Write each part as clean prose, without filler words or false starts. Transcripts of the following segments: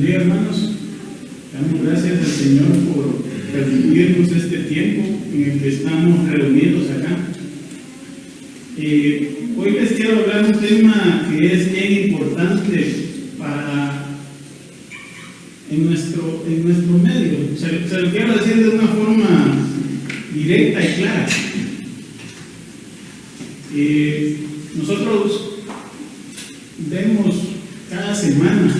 bendiga, hermanos. Damos gracias al Señor por permitirnos este tiempo en el que estamos reunidos acá. Hoy les quiero hablar de un tema que es bien importante en nuestro medio. Se lo quiero decir de una forma directa y clara. Nosotros vemos cada semana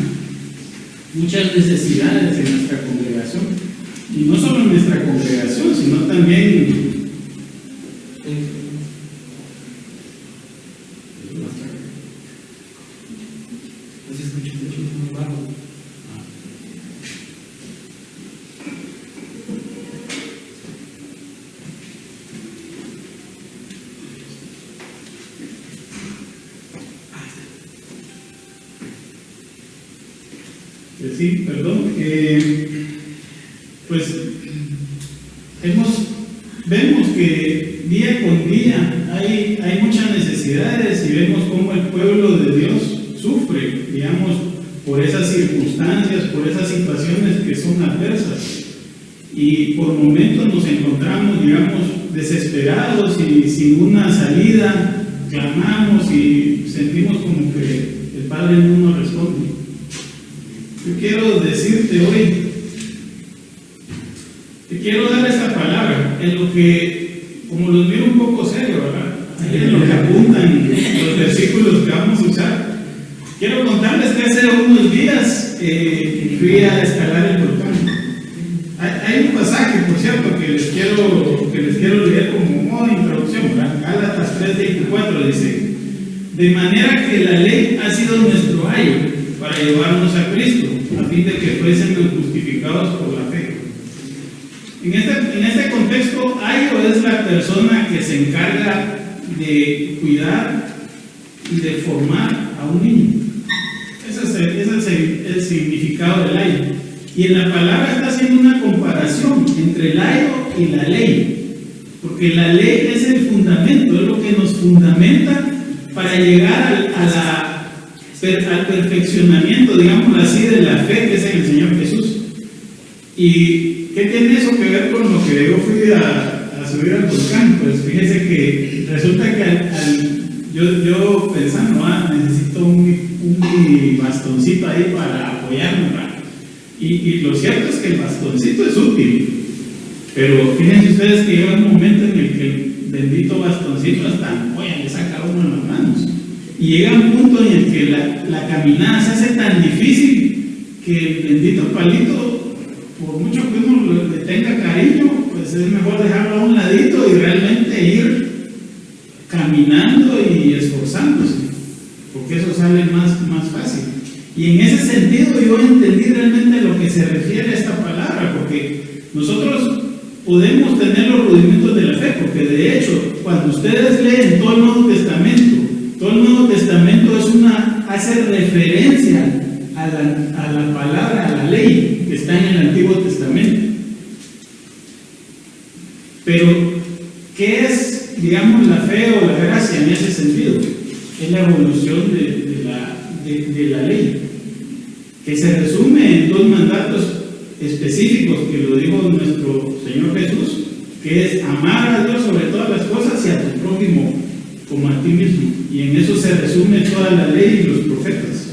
muchas necesidades en nuestra congregación, y no solo en nuestra congregación, sino también sí, perdón, pues vemos que día con día hay muchas necesidades, y vemos cómo el pueblo de Dios sufre, digamos, por esas circunstancias, por esas situaciones que son adversas, y por momentos nos encontramos, digamos, desesperados y sin una salida. Clamamos y sentimos como que el Padre no nos responde. Yo quiero decirte hoy, te quiero dar esta palabra en lo que, como los miro un poco serio, ¿verdad? Ahí en lo que apuntan los versículos que vamos a usar. Quiero contarles que hace unos días fui a escalar el volcán. Hay un pasaje, por cierto, que les quiero leer como modo de introducción, ¿verdad? Gálatas 3:24 dice: de manera que la ley ha sido nuestro ayo para llevarnos a Cristo, a fin de que fuésemos justificados por la fe. En este contexto, ayo es la persona que se encarga de cuidar y de formar a un niño. Ese es el significado del ayo. Y en la palabra está haciendo una comparación entre el ayo y la ley, porque la ley es el fundamento, es lo que nos fundamenta para llegar al perfeccionamiento, digamos así, de la fe que es en el Señor Jesús. ¿Y qué tiene eso que ver con lo que yo fui a subir al volcán? Pues fíjese que resulta que yo pensando, necesito un bastoncito ahí para apoyarme, ¿verdad? Y lo cierto es que el bastoncito es útil, pero fíjense ustedes que llega un momento en el que el bendito bastoncito hasta ampolla, le saca uno en las manos, y llega un punto en el que la caminada se hace tan difícil que el bendito palito, por mucho que uno le tenga cariño, pues es mejor dejarlo a un ladito y realmente ir caminando y esforzándose, porque eso sale más fácil. Y en ese sentido yo entendí realmente a lo que se refiere a esta palabra, porque nosotros podemos tener los rudimentos de la fe, porque de hecho, cuando ustedes leen todo el Nuevo Testamento hace referencia a la palabra, a la ley que está en el Antiguo Testamento. Pero, ¿qué es, digamos, la fe o la gracia en ese sentido? Es la evolución de la ley, que se resume en dos mandatos específicos que lo dijo nuestro Señor Jesús, que es amar a Dios sobre todas las cosas y a tu prójimo como a ti mismo. Y en eso se resume toda la ley y los profetas.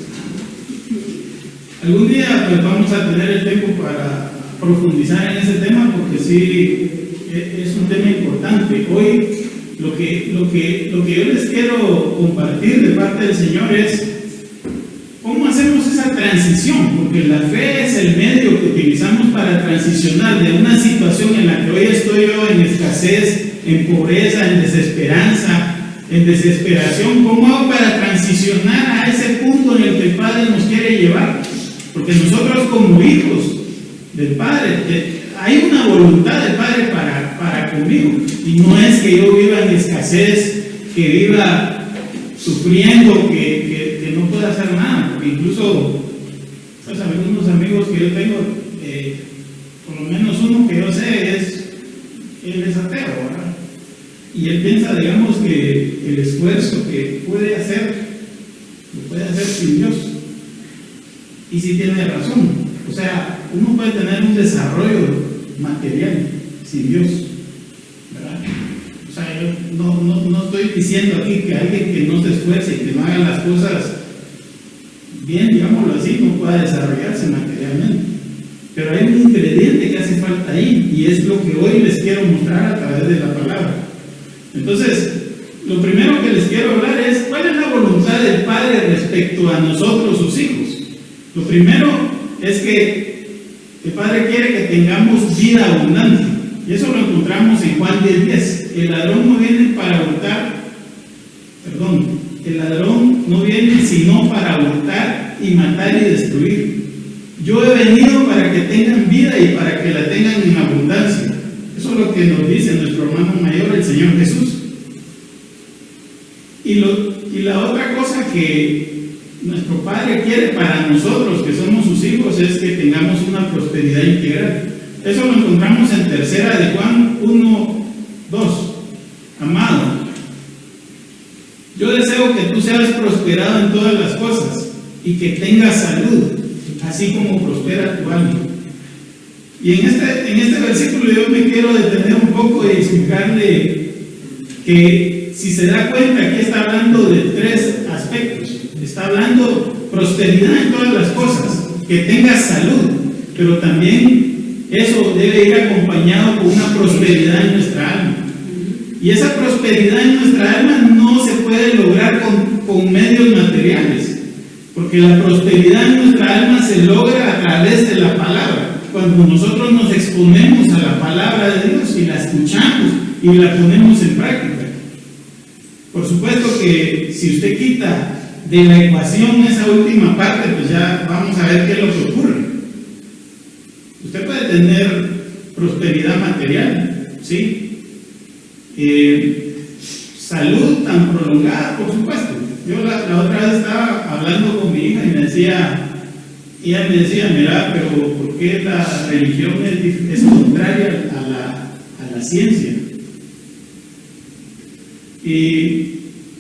Algún día pues vamos a tener el tiempo para profundizar en ese tema, porque sí es un tema importante. Hoy lo que yo les quiero compartir de parte del Señor es cómo hacemos esa transición, porque la fe es el medio que utilizamos para transicionar de una situación en la que hoy estoy yo en escasez, en pobreza, en desesperanza, en desesperación. ¿Cómo hago para transicionar a ese punto en el que el Padre nos quiere llevar? Porque nosotros como hijos del Padre, hay una voluntad del Padre para conmigo, y no es que yo viva en escasez, que viva sufriendo, que no pueda hacer nada, porque incluso pues, algunos amigos que yo tengo, por lo menos uno que yo sé él es ateo, ¿verdad? Y él piensa, digamos, que el esfuerzo que puede hacer, lo puede hacer sin Dios. Y sí tiene razón, sea, uno puede tener un desarrollo material sin Dios, ¿verdad? O sea, yo no estoy diciendo aquí que alguien que no se esfuerce y que no haga las cosas bien, digámoslo así, no pueda desarrollarse materialmente. Pero hay un ingrediente que hace falta ahí, y es lo que hoy les quiero mostrar a través de la palabra. Entonces, lo primero que les quiero hablar es cuál es la voluntad del Padre respecto a nosotros, sus hijos. Lo primero es que el Padre quiere que tengamos vida abundante, y eso lo encontramos en Juan 10:10. El ladrón no viene sino para hurtar y matar y destruir. Yo he venido para que tengan vida y para que la tengan en abundancia. Eso es lo que nos dice nuestro hermano mayor, el Señor Jesús. Y la otra cosa que nuestro Padre quiere para nosotros, que somos sus hijos, es que tengamos una prosperidad integral. Eso lo encontramos en 3 de Juan 1:2. Amado, yo deseo que tú seas prosperado en todas las cosas y que tengas salud, así como prospera tu alma. Y en este versículo yo me quiero detener un poco y explicarle que, si se da cuenta, aquí está hablando de 3 aspectos. Está hablando prosperidad en todas las cosas, que tengas salud, pero también eso debe ir acompañado con una prosperidad en nuestra alma. Y esa prosperidad en nuestra alma no se puede lograr con medios materiales, porque la prosperidad en nuestra alma se logra a través de la palabra. Cuando nosotros nos exponemos a la palabra de Dios y la escuchamos y la ponemos en práctica. Por supuesto que si usted quita de la ecuación esa última parte, pues ya vamos a ver qué es lo que ocurre. Usted puede tener prosperidad material, ¿sí? Salud tan prolongada, por supuesto. Yo la otra vez estaba hablando con mi hija y ella me decía, mira, pero ¿por qué la religión es contraria a la ciencia? Y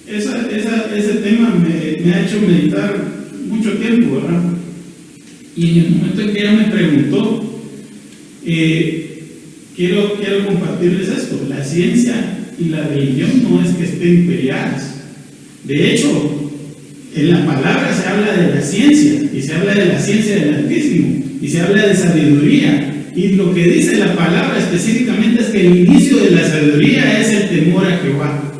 ese tema me ha hecho meditar mucho tiempo, ¿verdad? Y en el momento en que ella me preguntó, quiero compartirles esto. La ciencia y la religión no es que estén peleadas. De hecho, en la palabra se habla de la ciencia, y se habla de la ciencia del Altísimo, y se habla de sabiduría. Y lo que dice la palabra específicamente es que el inicio de la sabiduría es el temor a Jehová.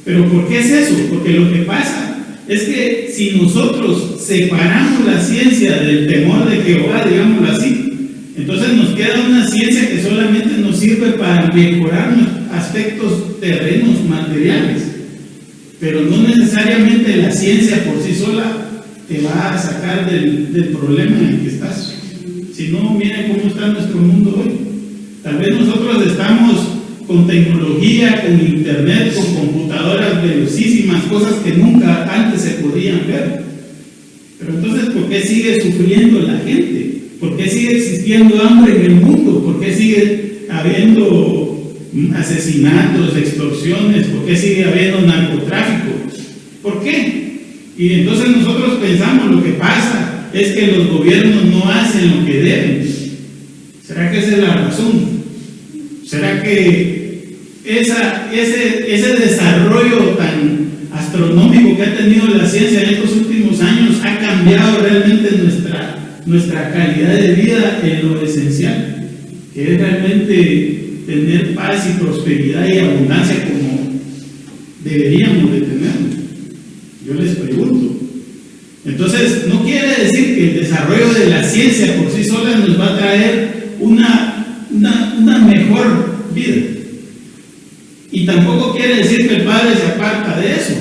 ¿Pero por qué es eso? Porque lo que pasa es que si nosotros separamos la ciencia del temor de Jehová, digámoslo así, entonces nos queda una ciencia que solamente nos sirve para mejorar aspectos terrenos materiales, pero no necesariamente la ciencia por sí sola te va a sacar del problema en el que estás. Si no, miren cómo está nuestro mundo hoy. Tal vez nosotros estamos con tecnología, con internet, con computadoras velocísimas, cosas que nunca antes se podían ver. Pero entonces, ¿por qué sigue sufriendo la gente? ¿Por qué sigue existiendo hambre en el mundo? ¿Por qué sigue habiendo asesinatos, extorsiones? ¿Por qué sigue habiendo narcotráfico? ¿Por qué? Y entonces nosotros pensamos, lo que pasa es que los gobiernos no hacen lo que deben. ¿Será que esa es la razón? ¿Será que ese desarrollo tan astronómico que ha tenido la ciencia en estos últimos años ha cambiado realmente nuestra calidad de vida en lo esencial, que es realmente tener paz y prosperidad y abundancia como deberíamos de tener? Yo les pregunto. Entonces, no quiere decir que el desarrollo de la ciencia por sí sola nos va a traer una mejor vida. Y tampoco quiere decir que el Padre se aparta de eso.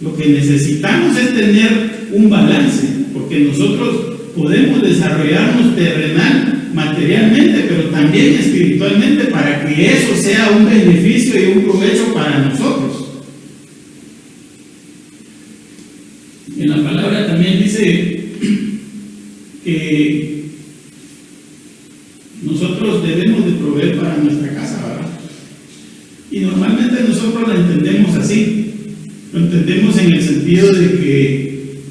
Lo que necesitamos es tener un balance, porque nosotros podemos desarrollarnos terrenal, materialmente, pero también espiritualmente, para que eso sea un beneficio y un provecho para nosotros. En la palabra también dice que nosotros debemos de proveer para nuestra casa, ¿verdad? Y normalmente nosotros lo entendemos así. Lo entendemos en el sentido de que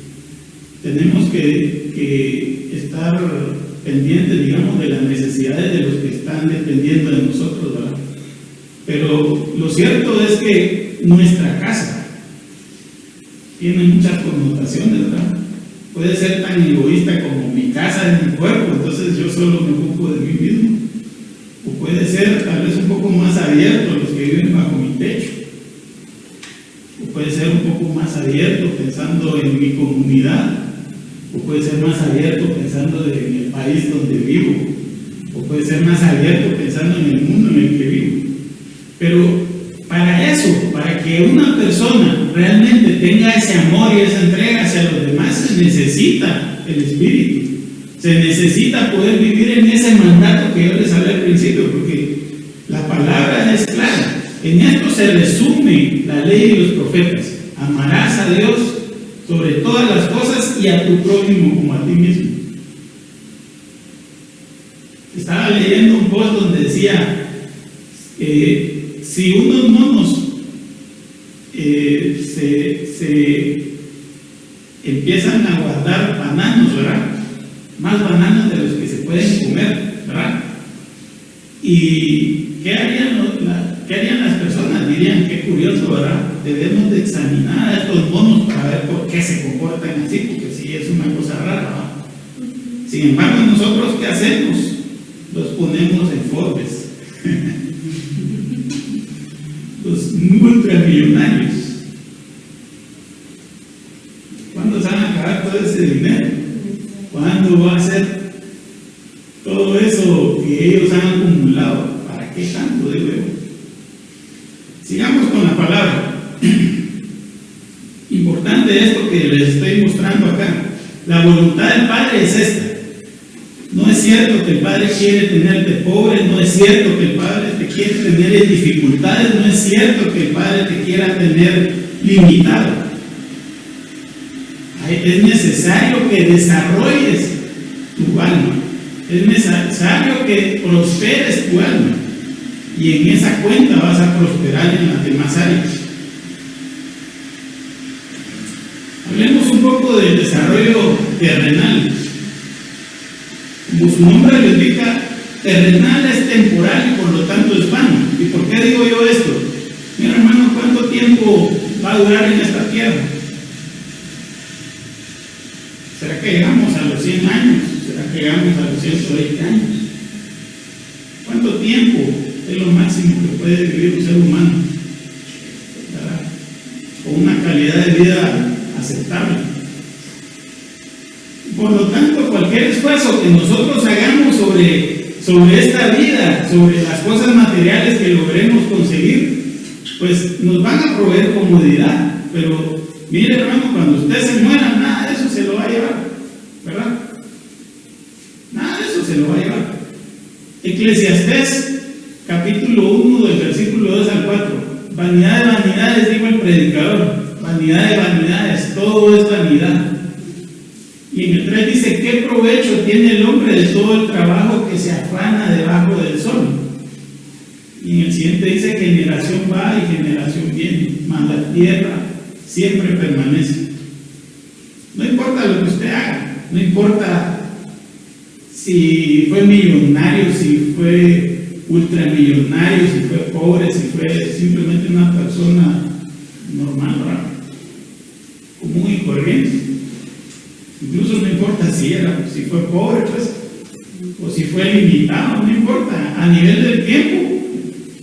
tenemos que estar pendientes, digamos, de las necesidades de los que están dependiendo de nosotros, ¿verdad? Pero lo cierto es que nuestra casa tiene muchas connotaciones, ¿verdad? Puede ser tan egoísta como mi casa es mi cuerpo, entonces yo solo me ocupo de mí mismo. O puede ser tal vez un poco más abierto los que viven bajo mi techo. O puede ser un poco más abierto pensando en mi comunidad. O puede ser más abierto pensando en el país donde vivo. O puede ser más abierto pensando en el mundo en el que vivo. Pero para eso, para que una persona realmente tenga ese amor y esa entrega hacia los demás, se necesita el Espíritu. Se necesita poder vivir en ese mandato que yo les hablé al principio, porque la palabra es clara. En esto se resume la ley y los profetas. Amarás a Dios sobre todas las cosas y a tu prójimo como a ti mismo. Estaba leyendo un post donde decía si unos monos se empiezan a guardar bananos, ¿verdad? Más bananos de los que se pueden comer, ¿verdad? ¿Y qué harían las personas? Dirían, qué curioso, ¿verdad? Debemos de examinar a estos monos para ver por qué se comportan así, porque sí es una cosa rara, ¿verdad? Sin embargo, nosotros, ¿qué hacemos? Los ponemos en Forbes. Los multimillonarios. ¿Cuándo se van a acabar todo ese dinero? ¿Cuándo va a ser todo eso que ellos han acumulado? ¿Para qué tanto, digo yo? Sigamos con la palabra. Importante esto que les estoy mostrando acá. La voluntad del Padre es esta. No es cierto que el Padre quiere tenerte pobre, no es cierto que el Padre te quiere tener en dificultades, no es cierto que el Padre te quiera tener limitado. Es necesario que desarrolles tu alma, es necesario que prosperes tu alma, y en esa cuenta vas a prosperar en las demás áreas. Hablemos un poco del desarrollo terrenal. Como su nombre lo indica, terrenal es temporal y por lo tanto es vano. ¿Y por qué digo yo esto? Mira, hermano, ¿cuánto tiempo va a durar en esta tierra? ¿Será que llegamos a los 100 años? ¿Será que llegamos a los 120 años? ¿Cuánto tiempo es lo máximo que puede vivir un ser humano? ¿Verdad? Con una calidad de vida aceptable. Por lo tanto, cualquier esfuerzo que nosotros hagamos sobre esta vida, sobre las cosas materiales que logremos conseguir, pues nos van a proveer comodidad. Pero mire, hermano, cuando usted se muera, nada de eso se lo va a llevar, ¿verdad? Nada de eso se lo va a llevar. Eclesiastés, capítulo 1, del versículo 2 al 4. Vanidad de vanidades, dijo el predicador. Vanidad de vanidades, todo es vanidad. Y en el 3 dice, ¿qué provecho tiene el hombre de todo el trabajo que se afana debajo del sol? Y en el siguiente dice, generación va y generación viene, mas la tierra siempre permanece. No importa lo que usted haga, no importa si fue millonario, si fue ultramillonario, si fue pobre, si fue simplemente una persona normal, ¿verdad? Común y corriente. Incluso no importa si fue pobre, pues, o si fue limitado, no importa. A nivel del tiempo,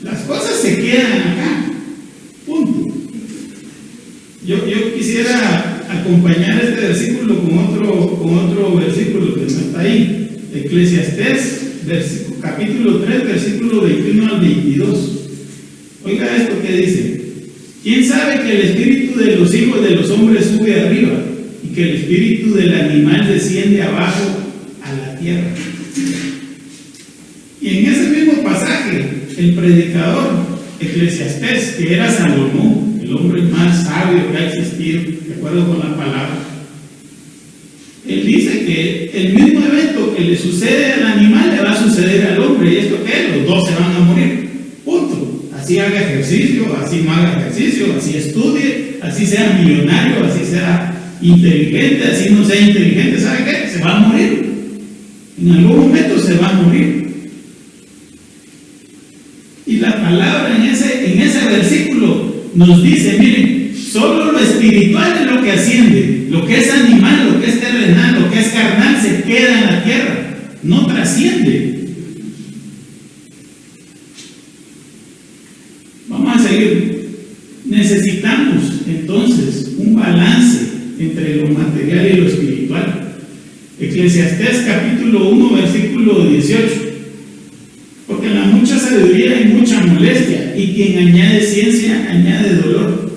las cosas se quedan acá. Punto. Yo quisiera acompañar este versículo con otro versículo que no está ahí. Eclesiastés, capítulo 3, versículo 21 al 22. Oiga esto que dice. ¿Quién sabe que el espíritu de los hijos de los hombres sube arriba y que el espíritu del animal desciende abajo a la tierra? Y en ese mismo pasaje, el predicador Eclesiastés, que era Salomón, el hombre más sabio que ha existido, de acuerdo con la palabra, él dice que el mismo evento que le sucede al animal le va a suceder al hombre. ¿Y esto qué? Los dos se van a morir. Punto. Así haga ejercicio, así no haga ejercicio, así estudie, así sea millonario, así sea inteligente, así no sea inteligente, ¿sabe qué? Se va a morir. En algún momento se va a morir. Y la palabra en ese versículo nos dice, miren, solo lo espiritual es lo que asciende, lo que es animal, lo que es terrenal, lo que es carnal se queda en la tierra, no trasciende. Vamos a seguir. Necesitamos entonces un balance entre lo material y lo espiritual. Eclesiastés capítulo 1 versículo 18. Porque en la mucha sabiduría hay mucha molestia, y quien añade ciencia añade dolor.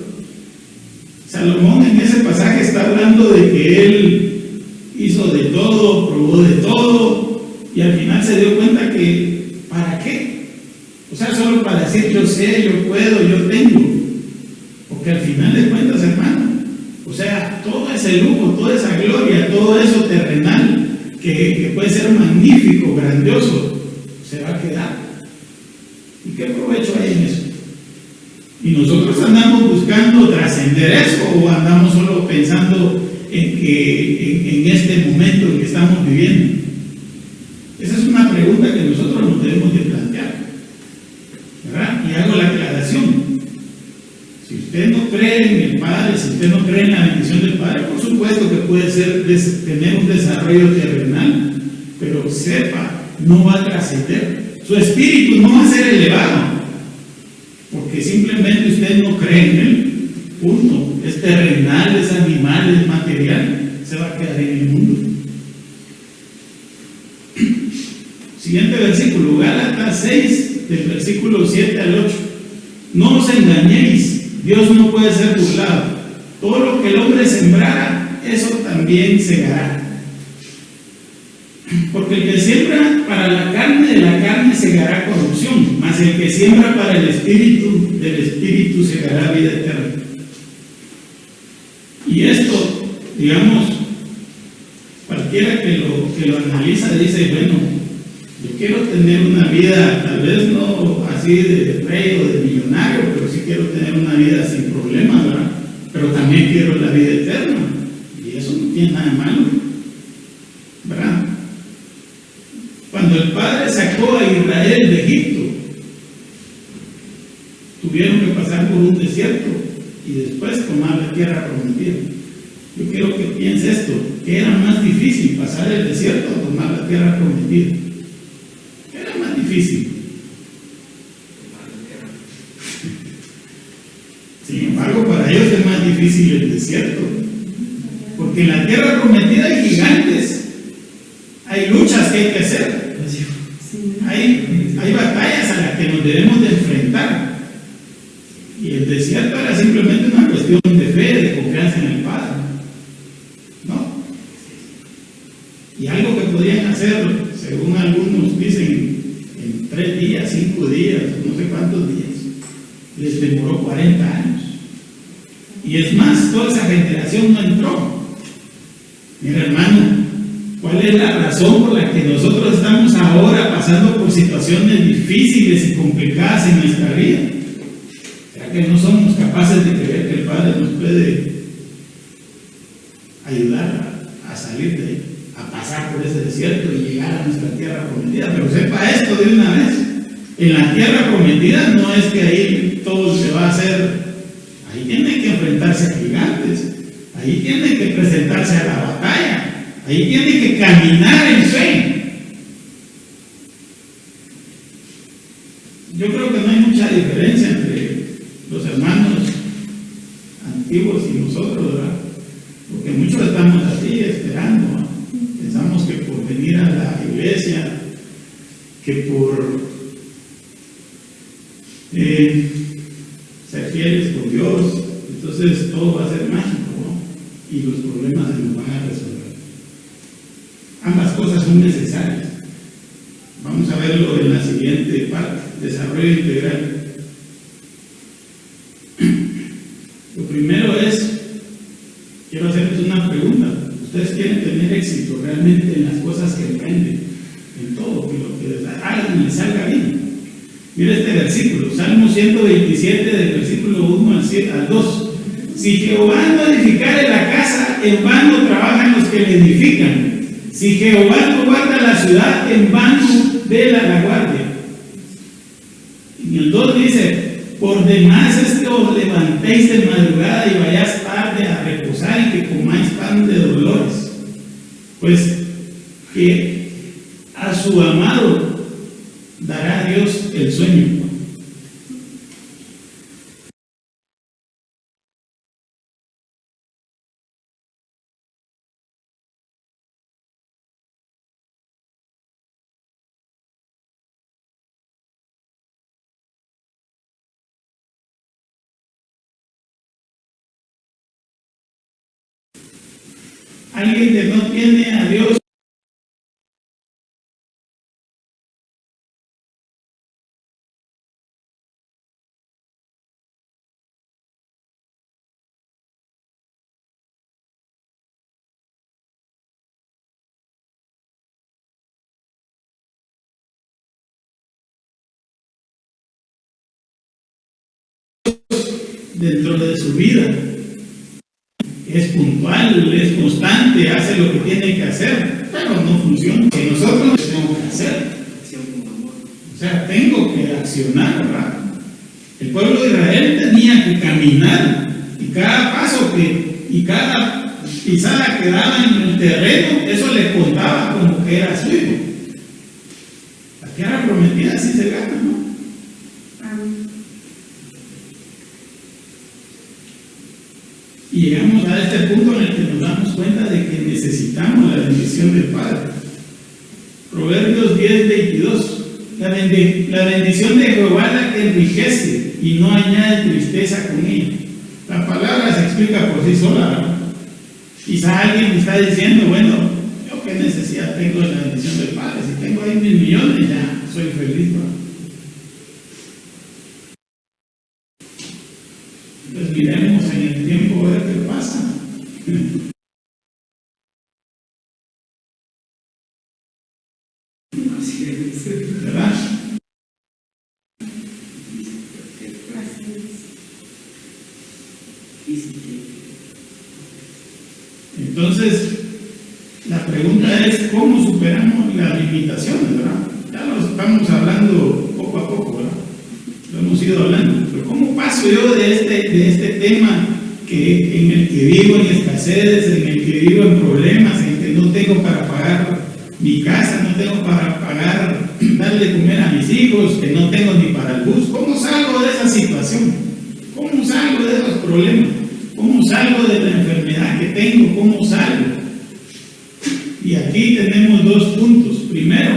Salomón en ese pasaje está hablando de que él hizo de todo, probó de todo, y al final se dio cuenta que ¿para qué? O sea, solo para decir yo sé, yo puedo, yo tengo. Porque al final de cuentas, hermano, o sea, todo ese lujo, toda esa gloria, todo eso terrenal que puede ser magnífico, grandioso, se va a quedar. ¿Y qué provecho hay en eso? ¿Y nosotros andamos buscando trascender eso o andamos solo pensando en este momento en que estamos viviendo? Esa es una pregunta que nosotros nos debemos de plantear, ¿verdad? Y hago la aclaración. Si usted no cree en el Padre, si usted no cree en la bendición del Padre, por supuesto que puede ser tener un desarrollo terrenal, pero sepa, no va a trascender. Su espíritu no va a ser elevado, porque simplemente usted no cree en él. Punto. Es terrenal, es animal, es material, se va a quedar en el mundo. Siguiente versículo, Gálatas 6, del versículo 7 al 8. No os engañéis, Dios no puede ser burlado. Todo lo que el hombre sembrara, eso también segará. Porque el que siembra para la carne, de la carne segará corrupción, mas el que siembra para el espíritu, del espíritu segará vida eterna. Y esto, digamos, cualquiera que lo analiza dice, bueno, yo quiero tener una vida, tal vez no así de rey o de millonario, pero sí quiero tener una vida sin problemas, ¿verdad? Pero también quiero la vida eterna. Y eso no tiene nada de malo, ¿verdad? Cuando el Padre sacó a Israel de Egipto, tuvieron que pasar por un desierto y después tomar la tierra prometida. Yo quiero que piense esto, que era más difícil pasar el desierto o tomar la tierra prometida. Era más difícil. Sin embargo, para ellos es más difícil el desierto, porque en la tierra prometida hay gigantes, hay luchas que hay que hacer, hay batallas a las que nos debemos de enfrentar. Y el desierto era simplemente una cuestión de fe, de confianza en el Padre, ¿no? Y algo que podían hacer, según algunos dicen, en 3 días, 5 días, no sé cuántos días, les demoró 40 años. Y es más, toda esa generación no entró. Mira, hermano, ¿cuál es la razón por la que nosotros estamos ahora pasando por situaciones difíciles y complicadas en nuestra vida? ¿Será que no somos capaces de creer que el Padre nos puede ayudar a salir de ahí, a pasar por ese desierto y llegar a nuestra tierra prometida? Pero sepa esto de una vez: en la tierra prometida no es que ahí todo se va a hacer, ahí tiene que enfrentarse a gigantes, ahí tiene que presentarse a la batalla, ahí tiene que caminar en fe. Yo creo que no hay mucha diferencia entre los hermanos antiguos y nosotros, ¿verdad? Porque muchos estamos así esperando, ¿no? Pensamos que por venir a la iglesia, que por ser fieles con Dios, entonces todo va a ser mágico, ¿no? Y los problemas se nos van a resolver. Ambas cosas son necesarias. Vamos a verlo en la siguiente parte: desarrollo integral. Lo primero es, quiero hacerles una pregunta. ¿Ustedes quieren tener éxito realmente en las cosas que emprenden? En todo, que lo que hagan les salga bien. Mira este versículo, Salmo 127, del versículo 1 al 2. Si Jehová no edificare la casa, en vano trabajan los que la edifican. si Jehová no guarda la ciudad, en vano vela la guardia. En el 2 dice, por demás es que os levantéis de madrugada y vayáis tarde a reposar y que comáis pan de dolores, pues que a su amado dará Dios el sueño. Alguien que no tiene a Dios dentro de su vida, es puntual, es constante, hace lo que tiene que hacer, pero no funciona. Que nosotros tenemos que hacer, o sea, tengo que accionar, ¿verdad? El pueblo de Israel tenía que caminar, y cada paso y cada pisada que daba en el terreno, eso le contaba como que era suyo. La tierra prometida sí se gana, ¿no? Y llegamos a este punto en el que nos damos cuenta de que necesitamos la bendición del Padre. Proverbios 10:22. La bendición de Jehová es la que enriquece y no añade tristeza con ella. La palabra se explica por sí sola, ¿verdad? Quizá alguien me está diciendo, bueno, yo qué necesidad tengo de la bendición del Padre. Si tengo ahí 1,000 millones, ya soy feliz, ¿verdad? Pues miremos en el tiempo a ver qué pasa. ¿Verdad? Entonces, la pregunta es, ¿cómo superamos las limitaciones, verdad? Ya lo estamos hablando poco a poco, ¿verdad? Lo hemos ido hablando, pero ¿cómo paso yo de este tema en el que vivo en escasez, en el que vivo en problemas, en el que no tengo para pagar mi casa, no tengo para pagar, darle de comer a mis hijos, que no tengo ni para el bus? ¿Cómo salgo de esa situación? ¿Cómo salgo de esos problemas? ¿Cómo salgo de la enfermedad que tengo? ¿Cómo salgo? Y aquí tenemos 2 puntos. Primero,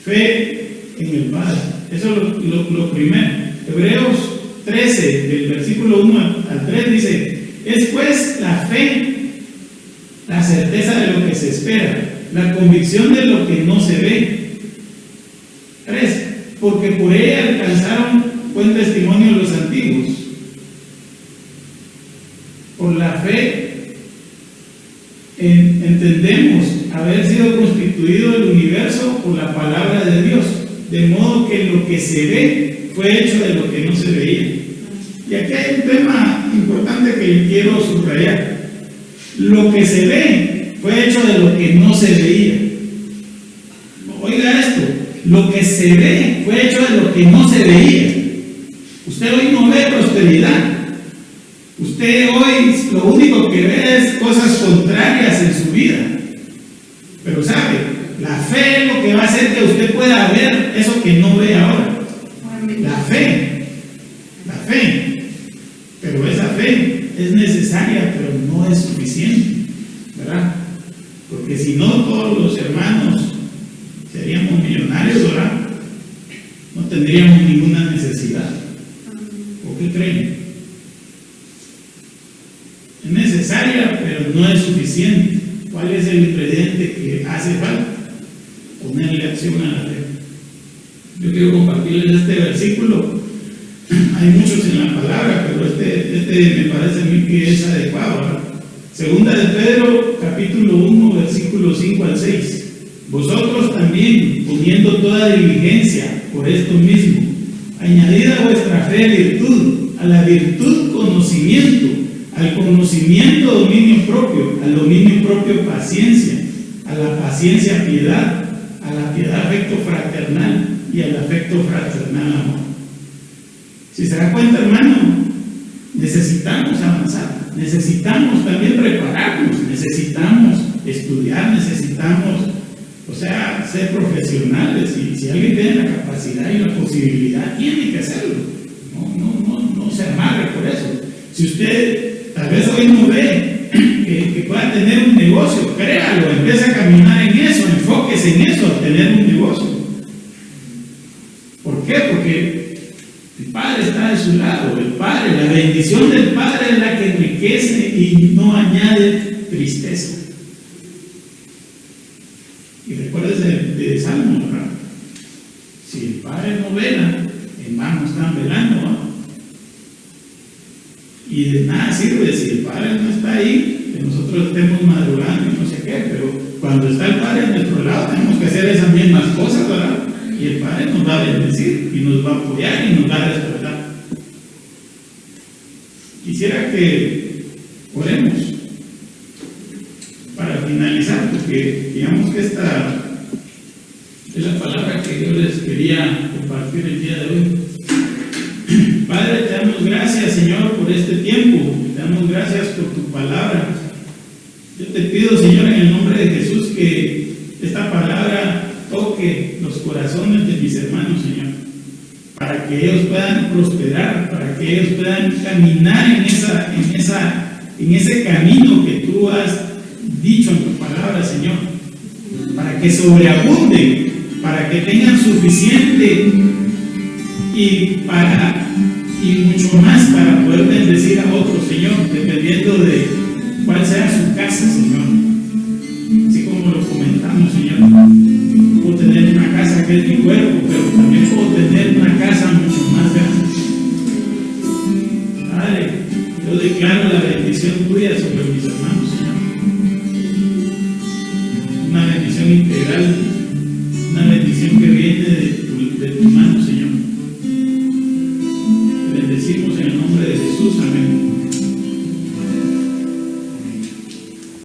fe en el Padre. Eso es lo primero. Hebreos 13, del versículo 1 al 3 dice, es pues la fe, la certeza de lo que se espera, la convicción de lo que no se ve. 3, porque por ella alcanzaron buen testimonio los antiguos. Por la fe entendemos haber sido constituido el universo por la palabra de Dios, de modo que lo que se ve fue hecho de lo que no se veía. Y aquí hay un tema importante que quiero subrayar. Lo que se ve fue hecho de lo que no se veía. Oiga esto, lo que se ve fue hecho de lo que no se veía. Usted hoy no ve prosperidad. Usted hoy lo único que ve es cosas contrarias en su vida. Pero sabe, la fe es lo que va a hacer que usted pueda ver eso que no ve ahora. La fe. Pero esa fe es necesaria, pero no es suficiente, ¿verdad? Porque si no, todos los hermanos seríamos millonarios, ¿verdad? No tendríamos ninguna necesidad. ¿O qué creen? Es necesaria, pero no es suficiente. ¿Cuál es el ingrediente que hace falta? Ponerle acción a la fe. Yo quiero compartirles este versículo. Hay muchos en la palabra, pero este me parece a mí que es adecuado, ¿verdad? Segunda de Pedro, capítulo 1, versículos 5 al 6. Vosotros también, poniendo toda diligencia por esto mismo, añadid a vuestra fe virtud, a la virtud conocimiento, al conocimiento dominio propio, al dominio propio paciencia, a la paciencia, piedad, a la piedad, afecto fraternal, y al afecto fraternal, amor. Si se da cuenta, hermano, necesitamos avanzar, necesitamos también prepararnos, necesitamos estudiar, necesitamos, o sea, ser profesionales. Y si alguien tiene la capacidad y la posibilidad, tiene que hacerlo. No se amarre por eso. Si usted tal vez hoy no ve que pueda tener un negocio, créalo, empiece a caminar en eso, enfóquese en eso, a tener un negocio. ¿Por qué? Porque el Padre está de su lado. El Padre, la bendición del Padre es la que enriquece y no añade tristeza. Y recuérdese de Salmo, ¿verdad? Si el Padre no vela, en vano están velando, ¿no? Y de nada sirve si el Padre no está ahí, que nosotros estemos madrugando y no sé qué, pero cuando está el Padre a nuestro lado tenemos que hacer esas mismas cosas, ¿verdad? Y el Padre nos va a bendecir y nos va a apoyar y nos va a despertar. Quisiera que oremos para finalizar, porque digamos que esta es la palabra que yo les quería compartir el día de hoy. Padre, te damos gracias, Señor, por este tiempo. Te damos gracias por tu palabra. Yo te pido, Señor, en el nombre de Jesús, que esta palabra toque los corazones de mis hermanos, Señor, para que ellos puedan prosperar, para que ellos puedan caminar en ese camino que tú has dicho en tu palabra, Señor, para que sobreabunden, para que tengan suficiente y mucho más para poder bendecir a otros, Señor, dependiendo de cuál sea su casa, Señor. Así como lo comentamos, Señor, puedo tener una casa que es mi cuerpo, pero también puedo tener una casa mucho más grande. Padre, yo declaro la bendición tuya, Señor,